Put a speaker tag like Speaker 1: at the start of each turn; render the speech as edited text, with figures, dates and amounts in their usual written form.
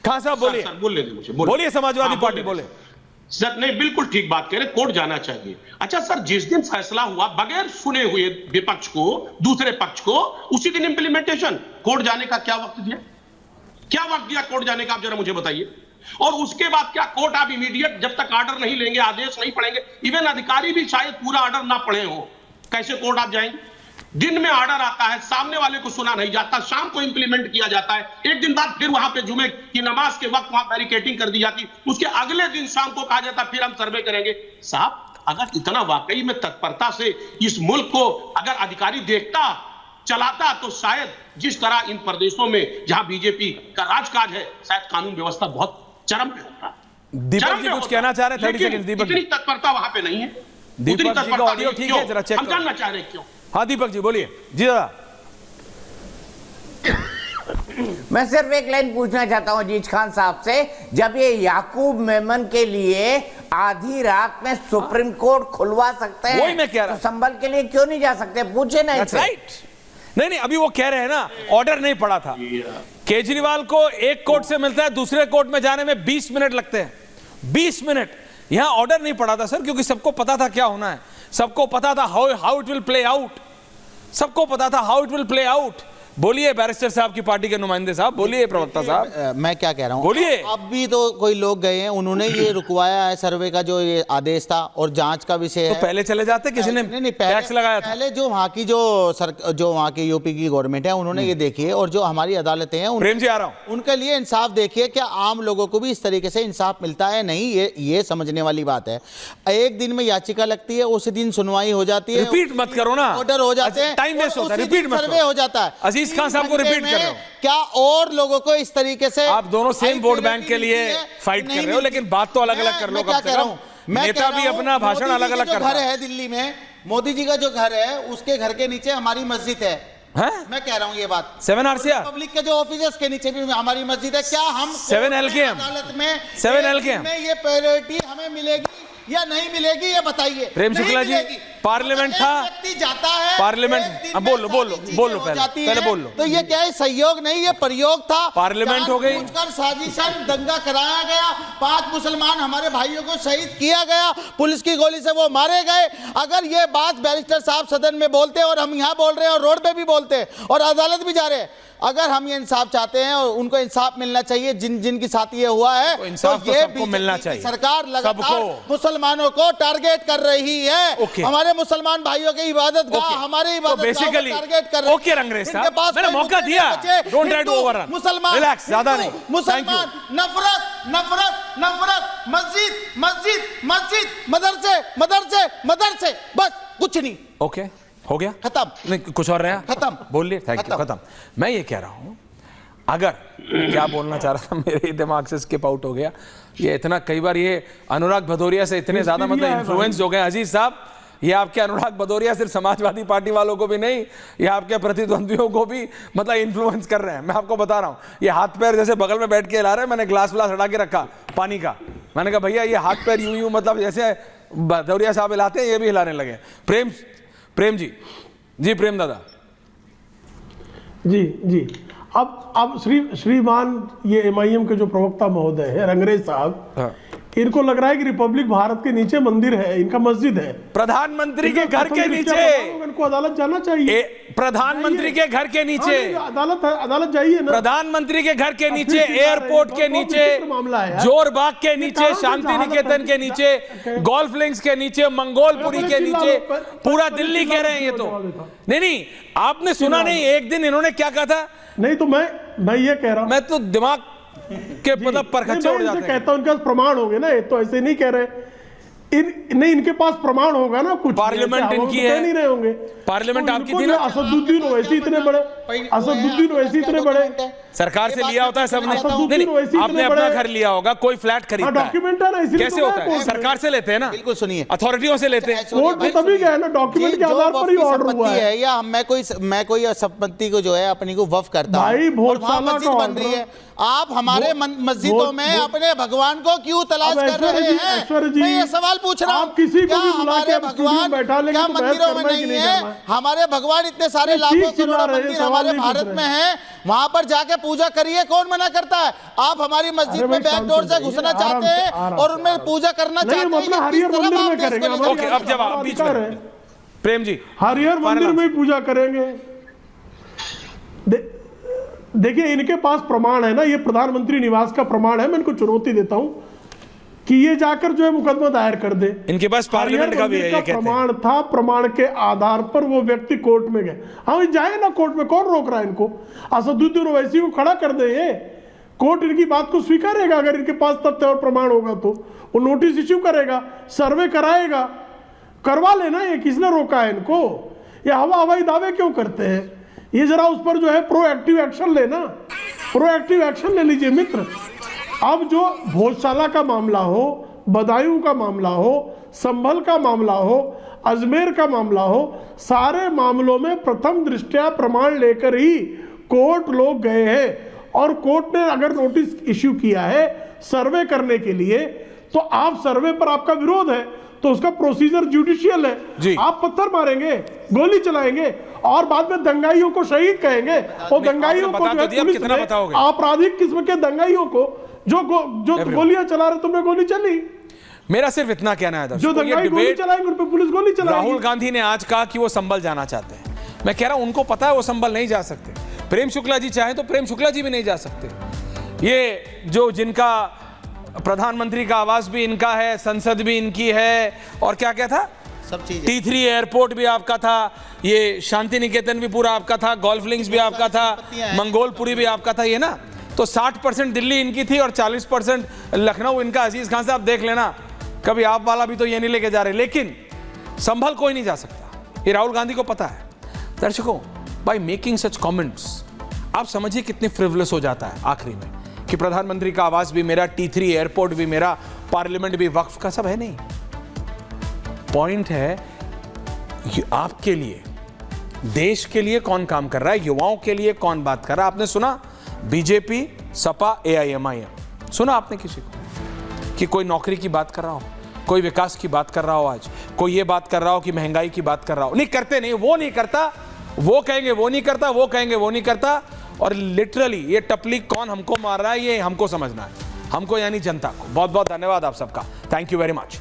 Speaker 1: खान साहब बोलिए।
Speaker 2: सर बोलने दे मुझे,
Speaker 1: बोलिए, समाजवादी पार्टी बोले।
Speaker 2: सर नहीं, बिल्कुल ठीक बात कह रहे, कोर्ट जाना चाहिए। अच्छा सर, जिस दिन फैसला हुआ बगैर सुने हुए विपक्ष को, दूसरे पक्ष को, उसी दिन इंप्लीमेंटेशन, कोर्ट जाने का क्या वक्त दिया? क्या वक्त दिया कोर्ट जाने का, आप जरा मुझे बताइए। और उसके बाद क्या कोर्ट आप इमीडिएट, जब तक ऑर्डर नहीं लेंगे, आदेश नहीं पढ़ेंगे, इवन अधिकारी भी शायद पूरा ऑर्डर ना पढ़े हो, कैसे कोर्ट आप जाएंगे? दिन में ऑर्डर आता है, सामने वाले को सुना नहीं जाता, शाम को इंप्लीमेंट किया जाता है, एक दिन बाद फिर वहां पे जुमे की नमाज के वक्त वहां बैरिकेडिंग कर दी जाती, उसके अगले दिन शाम को कहा जाता फिर हम सर्वे करेंगे। साहब, अगर इतना वाकई में तत्परता से इस मुल्क को अगर अधिकारी देखता, चलाता, तो शायद जिस तरह इन प्रदेशों में जहां बीजेपी का राजकाज है, शायद कानून व्यवस्था बहुत चरम पे होता।
Speaker 1: दीपक जी कुछ कहना चाह रहे हैं? 30 सेकंड दीपक।
Speaker 2: इतनी तत्परता वहां पे नहीं है।
Speaker 1: दीपक जी का ऑडियो ठीक है, जरा चेक
Speaker 2: हम जानना चाह रहे हैं क्यों।
Speaker 1: हाँ दीपक जी बोलिए। जी दादा,
Speaker 3: मैं सिर्फ एक लाइन पूछना चाहता हूं अजीज खान साहब से, जब ये याकूब मेमन के लिए आधी रात में सुप्रीम कोर्ट खुलवा सकते हैं,
Speaker 1: वही मैं कह रहा
Speaker 3: तो संभल के लिए क्यों नहीं जा सकते? पूछे ना
Speaker 1: That's right। नहीं, अभी वो कह रहे हैं ना, ऑर्डर नहीं पड़ा था। केजरीवाल को एक कोर्ट से मिलता है, दूसरे कोर्ट में जाने में 20 मिनट लगते हैं, 20 मिनट। यहां ऑर्डर नहीं पड़ा था सर, क्योंकि सबको पता था क्या होना है, सबको पता था how it will play out, सबको पता था how it will play out. बोलिए बैरिस्टर साहब की पार्टी के नुमाइंदे साहब, बोलिए प्रवक्ता साहब।
Speaker 4: मैं क्या कह रहा हूँ,
Speaker 1: बोलिए।
Speaker 4: अब भी तो कोई लोग गए हैं, उन्होंने ये रुकवाया है सर्वे का जो ये आदेश था और जांच का विषय है।
Speaker 1: तो पहले चले जाते, किसी ने टैक्स लगाया था।
Speaker 4: पहले जो वहाँ की जो वहाँ की यूपी की गवर्नमेंट है, उन्होंने ये देखी है, और जो हमारी अदालतें हैं
Speaker 1: प्रेम जी आ रहा हूँ,
Speaker 4: उनके लिए इंसाफ देखिए, क्या आम लोगों को भी इस तरीके से इंसाफ मिलता है? नहीं, ये समझने वाली बात है। एक दिन में याचिका लगती है, उसी दिन सुनवाई हो जाती है,
Speaker 1: रिपीट मत करो ना,
Speaker 4: ऑर्डर हो जाते हैं,
Speaker 1: टाइम वेस्ट होता है, रिपीट मत
Speaker 4: सर्वे हो जाता है।
Speaker 1: अजीज खान साहब को रिपीट कर रहे हो।
Speaker 4: क्या और लोगों को इस तरीके से
Speaker 1: आप दोनों सेम वोट बैंक के लिए फाइट कर रहे हो, लेकिन बात तो अलग अलग कर लो। कम से कम नेता भी अपना भाषण अलग अलग करता है।
Speaker 4: घर है दिल्ली में, मोदी जी का जो घर है, उसके घर के नीचे हमारी मस्जिद है। मैं कह रहा हूँ ये बात,
Speaker 1: 7 RCR
Speaker 4: पब्लिक के जो ऑफिसर्स के नीचे भी हमारी मस्जिद है। क्या हम
Speaker 1: 7 LKM
Speaker 4: अदालत में
Speaker 1: 7 LKM
Speaker 4: में ये प्रायोरिटी हमें मिलेगी या नहीं मिलेगी, ये बताइए।
Speaker 1: प्रेम शुक्ला जी, पार्लियामेंट था,
Speaker 4: व्यक्ति जाता है
Speaker 1: पार्लियामेंट, बोलो पहले बोल लो।
Speaker 4: तो ये क्या है? सहयोग नहीं, ये प्रयोग था।
Speaker 1: पार्लियामेंट हो गई,
Speaker 4: साजिशन दंगा कराया गया, 5 मुसलमान हमारे भाइयों को शहीद किया गया, पुलिस की गोली से वो मारे गए। अगर ये बात बैरिस्टर साहब सदन में बोलते और हम यहाँ बोल रहे हैं और रोड पे भी बोलते हैं और अदालत भी जा रहे हैं, अगर हम ये इंसाफ चाहते हैं और उनको इंसाफ मिलना चाहिए, जिनके साथ ये हुआ है,
Speaker 1: तो इंसाफ तो सबको मिलना चाहिए।
Speaker 4: सरकार लगातार मुसलमानों को टारगेट कर रही है। हमारे मुसलमान भाइयों की इबादत गाह, हमारे इबादत गाह को टारगेट कर रही है।
Speaker 1: ओके रंगरेज साहब, मैंने मौका दिया, डोंट ट्राई टू ओवररन,
Speaker 4: मुसलमान,
Speaker 1: रिलैक्स, ज्यादा नहीं,
Speaker 4: मुसलमान, नफरत नफरत नफरत, मस्जिद मस्जिद मस्जिद, मदरसे मदरसे मदरसे, बस कुछ नहीं।
Speaker 1: ओके, हो गया,
Speaker 4: खत्म।
Speaker 1: नहीं कुछ और रहा?
Speaker 4: खत्म।
Speaker 1: बोलिए, थैंक यू, खत्म। मैं ये कह रहा हूं, अगर क्या बोलना चाह रहा था, मेरे दिमाग से स्किप आउट हो गया। ये इतना कई बार ये अनुराग भदौरिया से इतने ज्यादा मतलब इन्फ्लुएंस हो गए। अजीज साहब, ये आपके अनुराग भदौरिया सिर्फ समाजवादी पार्टी वालों को भी नहीं, ये आपके प्रतिद्वंदियों को भी मतलब इन्फ्लुएंस कर रहे हैं। मैं आपको बता रहा हूं, ये हाथ पैर जैसे बगल में बैठ के हिला रहे हैं। मैंने ग्लास व्लास हटा के रखा पानी का, मैंने कहा भैया ये हाथ पैर यूं यूं मतलब जैसे भदौरिया साहब हिलाते हैं, ये भी हिलाने लगे। प्रेम जी प्रेम दादा
Speaker 5: जी। अब श्रीमान ये MIM के जो प्रवक्ता महोदय है रंगरेज साहब,
Speaker 1: हाँ।
Speaker 5: इनको लग रहा है कि रिपब्लिक भारत के नीचे मंदिर है, इनका मस्जिद है,
Speaker 1: प्रधानमंत्री के घर के नीचे।
Speaker 5: इनको अदालत जाना चाहिए।
Speaker 1: प्रधानमंत्री के घर के नीचे
Speaker 5: अदालत जाइए ना।
Speaker 1: प्रधानमंत्री के घर के नीचे, एयरपोर्ट के नीचे, जोरबाग के नीचे, शांति निकेतन के नीचे, गोल्फ लिंक्स के नीचे, मंगोलपुरी के नीचे, पूरा दिल्ली कह रहे हैं ये तो। नहीं, आपने सुना नहीं, एक दिन इन्होंने क्या कहा था?
Speaker 5: नहीं तो मैं ये कह रहा हूं,
Speaker 1: मैं तो दिमाग के मतलब परखच्चे उड़ जाते हैं।
Speaker 5: कहता हूं, इनके पास प्रमाण होंगे ना, ये तो ऐसे नहीं कह रहे। नहीं, इनके पास प्रमाण होगा ना कुछ।
Speaker 1: पार्लियामेंट इनकी है,
Speaker 5: नहीं रहे होंगे।
Speaker 1: पार्लियामेंट आपकी थी ना।
Speaker 5: असदुद्दीन ओवैसी इतने बड़े
Speaker 1: सरकार से लिया होता है सबने। नहीं, आपने अपना घर लिया होगा, कोई फ्लैट खरीदता है,
Speaker 5: डॉक्यूमेंट है ना, इसलिए
Speaker 1: कैसे होता है? सरकार से लेते हैं ना।
Speaker 4: बिल्कुल सुनिए,
Speaker 1: अथॉरिटियों से लेते हैं।
Speaker 5: कोर्ट में तभी गए ना, डॉक्यूमेंट के आधार पर ही ऑर्डर हुआ है।
Speaker 4: या मैं कोई संपत्ति को जो है अपनी को वक्फ करता हूं,
Speaker 5: भाई
Speaker 4: मस्जिद बन रही है, आप हमारे मस्जिदों में अपने भगवान को क्यों तलाश कर रहे हैं? मैं ये सवाल पूछ रहा हूँ, क्या हमारे भगवान क्या मंदिरों में नहीं है? हमारे भगवान इतने सारे लाखों करोड़ों मंदिर हमारे भारत में हैं, वहां पर जाके पूजा करिए, कौन मना करता है? आप हमारी मस्जिद
Speaker 5: अरे
Speaker 4: में
Speaker 5: भाई,
Speaker 4: बैक डोर से
Speaker 5: शांत हो
Speaker 4: घुसना
Speaker 5: जाइए,
Speaker 4: चाहते
Speaker 5: आराम से,
Speaker 4: हैं
Speaker 5: आराम
Speaker 4: और
Speaker 5: से,
Speaker 4: उनमें
Speaker 5: आराम
Speaker 4: पूजा करना
Speaker 5: नहीं,
Speaker 4: चाहते हैं।
Speaker 5: मतलब
Speaker 4: ये
Speaker 5: हरिहर
Speaker 4: किस तरह
Speaker 5: मंदिर
Speaker 4: आप
Speaker 5: में
Speaker 4: देश को
Speaker 5: करेंगे,
Speaker 4: ले
Speaker 5: हमारी
Speaker 4: जाते हैं?
Speaker 1: ओके, अब जवाब बीच
Speaker 5: अधिकार
Speaker 1: में
Speaker 5: है।
Speaker 1: प्रेम जी,
Speaker 5: हरिहर मंदिर
Speaker 1: Final
Speaker 5: में ही पूजा करेंगे। देखिए, इनके पास प्रमाण है ना, ये प्रधानमंत्री निवास का प्रमाण है। मैं इनको चुनौती देता हूं कि ये जाकर जो है मुकदमा दायर कर दे।
Speaker 1: इनके पास पार्लियामेंट का भी है, ये कहते हैं।
Speaker 5: प्रमाण था, प्रमाण के आधार पर वो व्यक्ति कोर्ट में गए। हाँ, जाए ना कोर्ट में, कौन रोक रहा है इनको? असदुद्दीन ओवैसी को खड़ा कर दे, ये कोर्ट इनकी बात को स्वीकारेगा। अगर इनके पास तथ्य और प्रमाण होगा तो वो नोटिस इश्यू करेगा, सर्वे कराएगा, करवा लेना। ये किसने रोका है इनको? ये हवाई दावे क्यों करते हैं? ये जरा उस पर जो है प्रोएक्टिव एक्शन लेना, प्रोएक्टिव एक्शन ले लीजिए मित्र। अब जो भोजशाला का मामला हो, बदायूं का मामला हो, संभल का मामला हो, अजमेर का मामला हो, सारे मामलों में प्रथम दृष्टया प्रमाण लेकर ही कोर्ट लोग गए हैं। और कोर्ट ने अगर नोटिस इश्यू किया है सर्वे करने के लिए, तो आप सर्वे पर आपका विरोध है तो उसका प्रोसीजर जुडिशियल
Speaker 1: जी।
Speaker 5: है। आप पत्थर मारेंगे, गोली चलाएंगे और बाद में दंगाइयों को शहीद कहेंगे। और दंगाइयों को
Speaker 1: बता
Speaker 5: जो
Speaker 1: तो
Speaker 5: है
Speaker 1: दिया,
Speaker 5: पुलिस
Speaker 1: कितना
Speaker 5: ने
Speaker 1: बताओगे?
Speaker 5: आपराधिक किस्म के दंगाइयों को जो गोलियां चला रहे, तुमने गोली चली।
Speaker 1: मेरा सिर्फ इतना कहना है
Speaker 5: जो
Speaker 1: दर्शकों, ये
Speaker 5: दंगाई गोली
Speaker 1: डिबेट
Speaker 5: चलाएंगे उन पे पुलिस गोली चलाएगी।
Speaker 1: राहुल गांधी ने आज कहा कि वो संभल जाना चाहते हैं। मैं कह रहा हूं उनको पता है वो संभल नहीं जा सकते। प्रेम शुक्ला जी चाहे तो प्रेम शुक्ला जी भी नहीं जा सकते। ये जो जिनका प्रधानमंत्री का आवास भी इनका है, संसद भी इनकी है, और क्या क्या था,
Speaker 4: सब चीजें।
Speaker 1: T3 एयरपोर्ट भी आपका था, ये शांति निकेतन भी पूरा आपका था, गोल्फ लिंक्स भी आपका था, मंगोलपुरी भी आपका था, ये ना। तो 60% दिल्ली इनकी थी और 40% लखनऊ इनका। अजीज खान साहब देख लेना, कभी आप वाला भी तो ये नहीं लेके जा रहे। लेकिन संभल कोई नहीं जा सकता, ये राहुल गांधी को पता है। दर्शकों, बाय मेकिंग सच कमेंट्स आप समझिए कितनी फ्रिवलेस हो जाता है आखिरी में कि प्रधानमंत्री का आवास भी मेरा, T3 एयरपोर्ट भी मेरा, पार्लियामेंट भी वक्फ का, सब है नहीं। पॉइंट है ये आपके लिए, देश के लिए कौन काम कर रहा है, युवाओं के लिए कौन बात कर रहा है। आपने सुना बीजेपी, सपा, AIMIM, सुना आपने किसी को कि कोई नौकरी की बात कर रहा हो, कोई विकास की बात कर रहा हो, आज कोई ये बात कर रहा हो कि महंगाई की बात कर रहा हो? नहीं करते, नहीं, वो नहीं करता, वो कहेंगे वो नहीं करता, वो कहेंगे वो नहीं करता। और लिटरली ये टपली कौन हमको मार रहा है, ये हमको समझना है, हमको यानी जनता को। बहुत बहुत धन्यवाद आप सबका, थैंक यू वेरी मच।